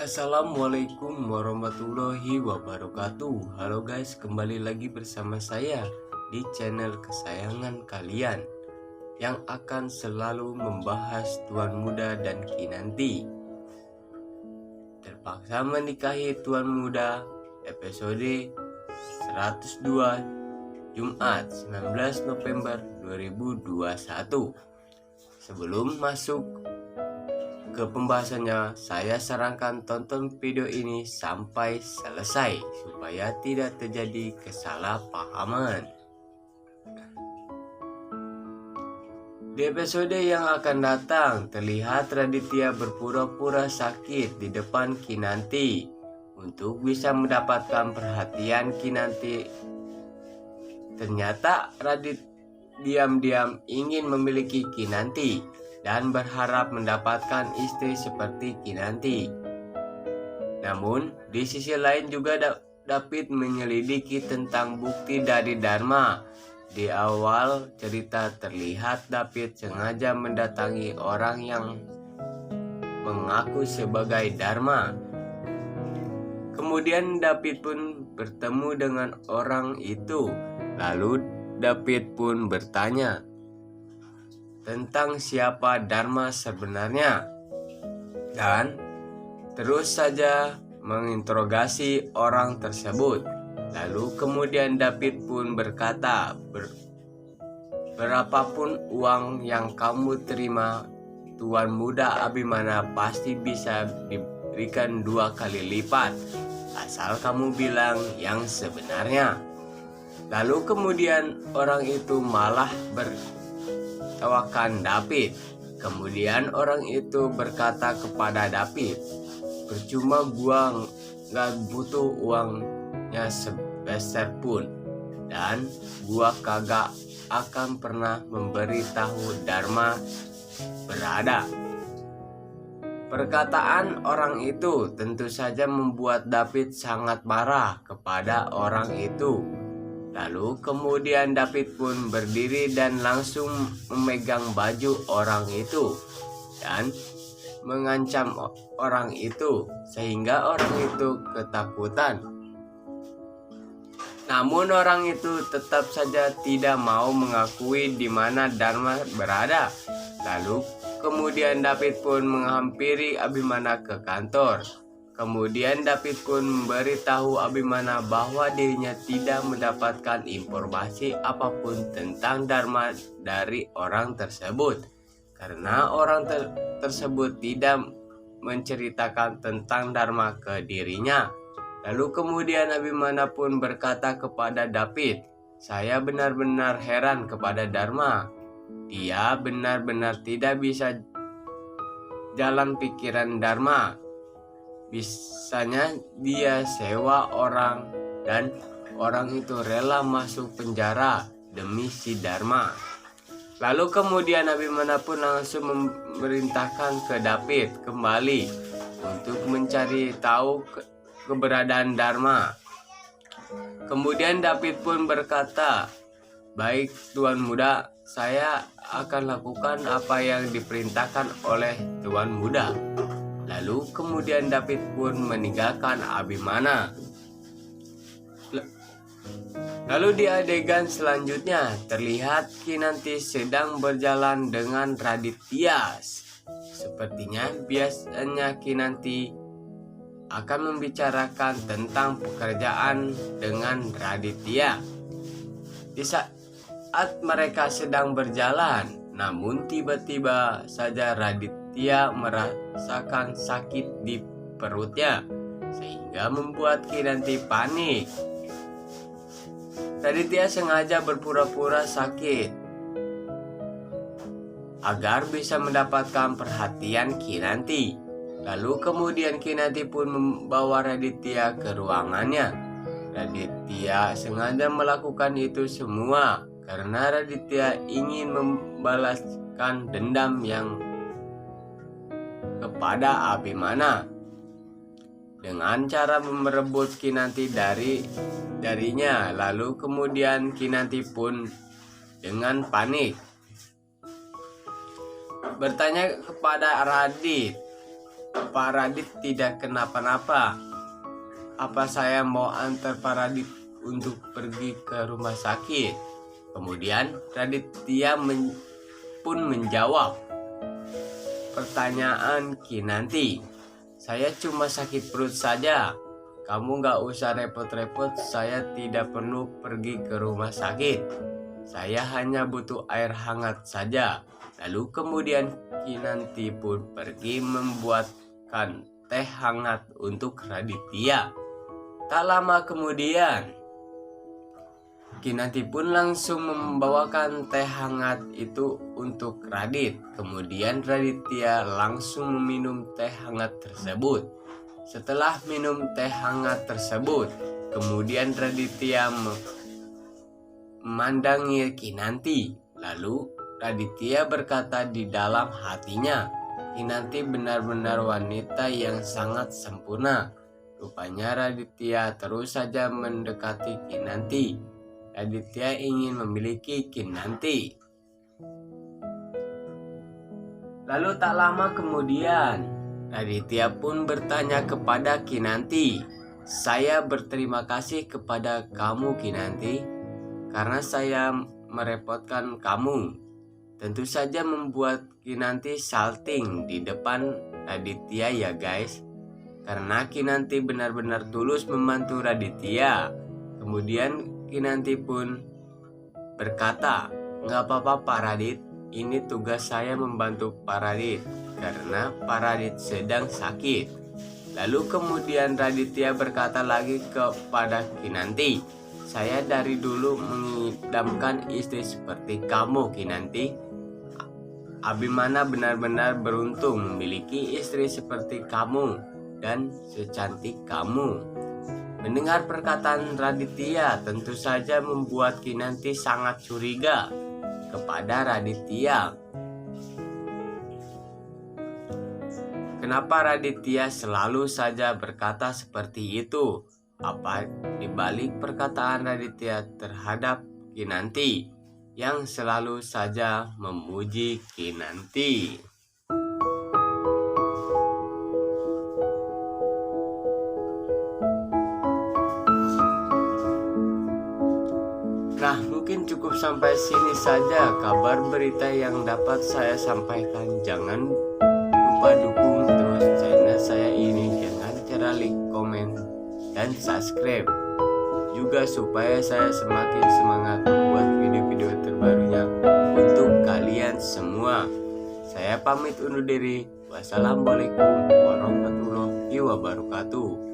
Assalamualaikum warahmatullahi wabarakatuh. Halo guys, kembali lagi bersama saya di channel kesayangan kalian yang akan selalu membahas Tuan Muda dan Kinanti. Terpaksa menikahi Tuan Muda episode 102 Jumat 19 November 2021. Sebelum masuk ke pembahasannya, saya sarankan tonton video ini sampai selesai supaya tidak terjadi kesalahpahaman. Di episode yang akan datang, terlihat Raditya berpura-pura sakit di depan Kinanti untuk bisa mendapatkan perhatian Kinanti. Ternyata Radit diam-diam ingin memiliki Kinanti dan berharap mendapatkan istri seperti Kinanti. Namun, di sisi lain juga David menyelidiki tentang bukti dari Dharma. Di awal cerita terlihat David sengaja mendatangi orang yang mengaku sebagai Dharma. Kemudian David pun bertemu dengan orang itu. Lalu David pun bertanya tentang siapa Dharma sebenarnya, dan terus saja menginterogasi orang tersebut. Lalu kemudian David pun berkata, berapapun uang yang kamu terima, Tuan Muda Abhimana pasti bisa diberikan 2 kali lipat, asal kamu bilang yang sebenarnya. Lalu kemudian orang itu malah tawakan David. Kemudian orang itu berkata kepada David, percuma gua gak butuh uangnya sepeser pun, dan gua kagak akan pernah memberitahu Dharma berada. Perkataan orang itu tentu saja membuat David sangat marah kepada orang itu. Lalu kemudian David pun berdiri dan langsung memegang baju orang itu dan mengancam orang itu sehingga orang itu ketakutan. Namun orang itu tetap saja tidak mau mengakui di mana Dharma berada. Lalu kemudian David pun menghampiri Abhimana ke kantor. Kemudian David pun memberitahu Abhimana bahwa dirinya tidak mendapatkan informasi apapun tentang Dharma dari orang tersebut, karena orang tersebut tidak menceritakan tentang Dharma ke dirinya. Lalu kemudian Abhimana pun berkata kepada David, saya benar-benar heran kepada Dharma. Dia benar-benar tidak bisa jalan pikiran Dharma. Bisanya dia sewa orang dan orang itu rela masuk penjara demi si Dharma. Lalu kemudian Abhimana pun langsung memerintahkan ke David kembali untuk mencari tahu keberadaan Dharma. Kemudian David pun berkata, baik Tuan Muda, saya akan lakukan apa yang diperintahkan oleh Tuan Muda. Lalu kemudian David pun meninggalkan Abhimana. Lalu di adegan selanjutnya terlihat Kinanti sedang berjalan dengan Raditya. Sepertinya biasanya Kinanti akan membicarakan tentang pekerjaan dengan Raditya. Di saat mereka sedang berjalan, namun tiba-tiba saja Raditya merasakan sakit di perutnya sehingga membuat Kinanti panik. Raditya sengaja berpura-pura sakit agar bisa mendapatkan perhatian Kinanti. Lalu kemudian Kinanti pun membawa Raditya ke ruangannya. Raditya sengaja melakukan itu semua karena Raditya ingin membalaskan dendam yang kepada Abhimana dengan cara merebut Kinanti darinya. Lalu kemudian Kinanti pun dengan panik bertanya kepada Radit, Pak Radit tidak kenapa-napa. Apa saya mau antar Pak Radit untuk pergi ke rumah sakit? Kemudian Raditya pun menjawab pertanyaan Kinanti. Saya cuma sakit perut saja. Kamu gak usah repot-repot, saya tidak perlu pergi ke rumah sakit. Saya hanya butuh air hangat saja. Lalu kemudian Kinanti pun pergi membuatkan teh hangat untuk Raditya. Tak lama kemudian, Kinanti pun langsung membawakan teh hangat itu untuk Radit. Kemudian Raditya langsung meminum teh hangat tersebut. Setelah minum teh hangat tersebut, kemudian Raditya memandangi Kinanti. Lalu Raditya berkata di dalam hatinya, Kinanti benar-benar wanita yang sangat sempurna. Rupanya Raditya terus saja mendekati Kinanti. Raditya ingin memiliki Kinanti. Lalu tak lama kemudian, Raditya pun bertanya kepada Kinanti, saya berterima kasih kepada kamu Kinanti, karena saya merepotkan kamu. Tentu saja membuat Kinanti salting di depan Raditya ya guys. Karena Kinanti benar-benar tulus membantu Raditya. Kemudian Kinanti pun berkata, nggak apa-apa Pak Radit, ini tugas saya membantu Pak Radit karena Pak Radit sedang sakit. Lalu kemudian Raditya berkata lagi kepada Kinanti, saya dari dulu mengidamkan istri seperti kamu Kinanti. Abimana benar-benar beruntung memiliki istri seperti kamu dan secantik kamu. Mendengar perkataan Raditya tentu saja membuat Kinanti sangat curiga kepada Raditya. Kenapa Raditya selalu saja berkata seperti itu? Apa dibalik perkataan Raditya terhadap Kinanti yang selalu saja memuji Kinanti? Nah, mungkin cukup sampai sini saja kabar berita yang dapat saya sampaikan. Jangan lupa dukung terus channel saya ini dengan cara like, komen, dan subscribe. Juga supaya saya semakin semangat membuat video-video terbarunya untuk kalian semua. Saya pamit undur diri. Wassalamualaikum warahmatullahi wabarakatuh.